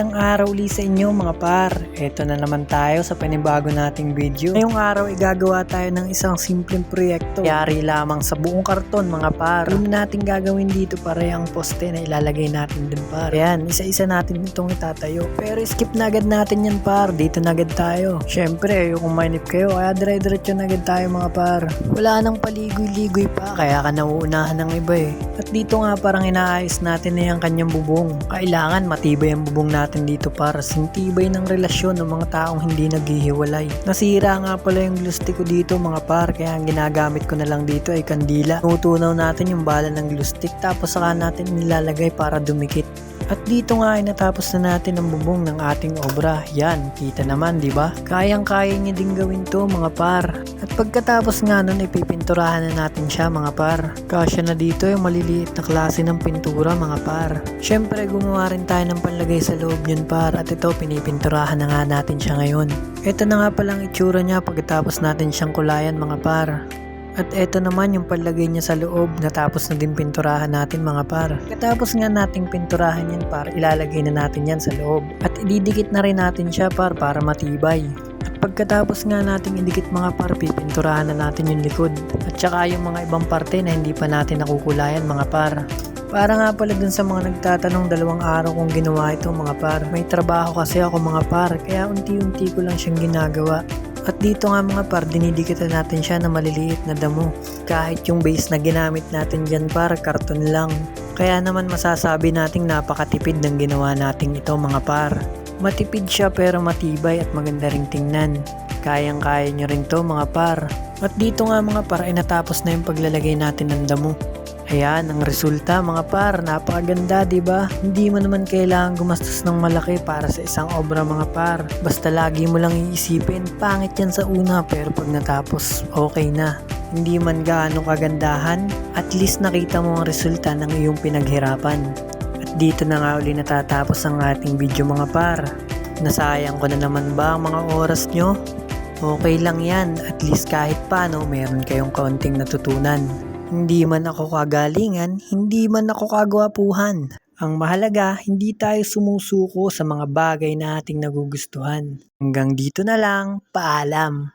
Magandang araw ulit sa inyo mga par. Eto na naman tayo sa panibago nating video. Ngayong araw gagawa tayo ng isang simpleng proyekto. Yari lamang sa buong karton mga par. Una natin gagawin dito para yung poste na ilalagay natin dun par. Ayan, isa-isa natin itong itatayo. Pero skip na agad natin yan par. Dito na agad tayo. Syempre, kung mainip kayo, kaya dire-diretso na agad tayo mga par. Wala nang paligoy-ligoy pa, kaya ka nauunahan ng iba eh. At dito nga parang inaayos natin na yung kanyang bubong. Kailangan matibay ang bubong natin dito para sintibay ng relasyon ng mga taong hindi naghihiwalay. Nasira nga pala yung glue stick ko dito mga par, kaya ang ginagamit ko na lang dito ay kandila. Tutunaw natin yung bala ng glue stick tapos saka natin nilalagay para dumikit. At dito nga ay natapos na natin ang bubong ng ating obra. Yan, kita naman, di ba? Kayang-kaya niya din gawin to mga par. At pagkatapos nga nun, ipipinturahan na natin siya mga par. Kasya na dito yung maliliit na klase ng pintura mga par. Syempre, gumawa rin tayo ng panlagay sa loob niyan par. At ito, pinipinturahan na nga natin siya ngayon. Ito na nga palang itsura niya pagkatapos natin siyang kulayan mga par. At eto naman yung palagay niya sa loob, natapos na din pinturahan natin mga par. Katapos nga nating pinturahan yan par, ilalagay na natin yan sa loob. At ididikit na rin natin siya par para matibay. At pagkatapos nga nating idikit mga par, pipinturahan na natin yung likod. At saka yung mga ibang parte na hindi pa natin nakukulayan mga par. Para nga pala dun sa mga nagtatanong, 2 araw kong ginawa ito mga par. May trabaho kasi ako mga par, kaya unti-unti ko lang siyang ginagawa. At dito nga mga par, dinidikitan natin siya na maliliit na damo. Kahit yung base na ginamit natin dyan par, karton lang. Kaya naman masasabi nating napakatipid ng ginawa nating ito mga par. Matipid siya pero matibay at maganda ring tingnan. Kayang-kaya nyo rin to mga par. At dito nga mga par, ay natapos na yung paglalagay natin ng damo. Ayan, ang resulta mga par, napakaganda diba? Hindi mo naman kailangan gumastos ng malaki para sa isang obra mga par. Basta lagi mo lang iisipin, pangit yan sa una pero pag natapos, okay na. Hindi man gaano kagandahan, at least nakita mo ang resulta ng iyong pinaghirapan. At dito na nga uli natatapos ang ating video mga par. Nasayang ko na naman ba ang mga oras nyo? Okay lang yan, at least kahit paano meron kayong kaunting natutunan. Hindi man ako kagalingan, hindi man ako kagwapuhan. Ang mahalaga, hindi tayo sumusuko sa mga bagay na ating nagugustuhan. Hanggang dito na lang, paalam.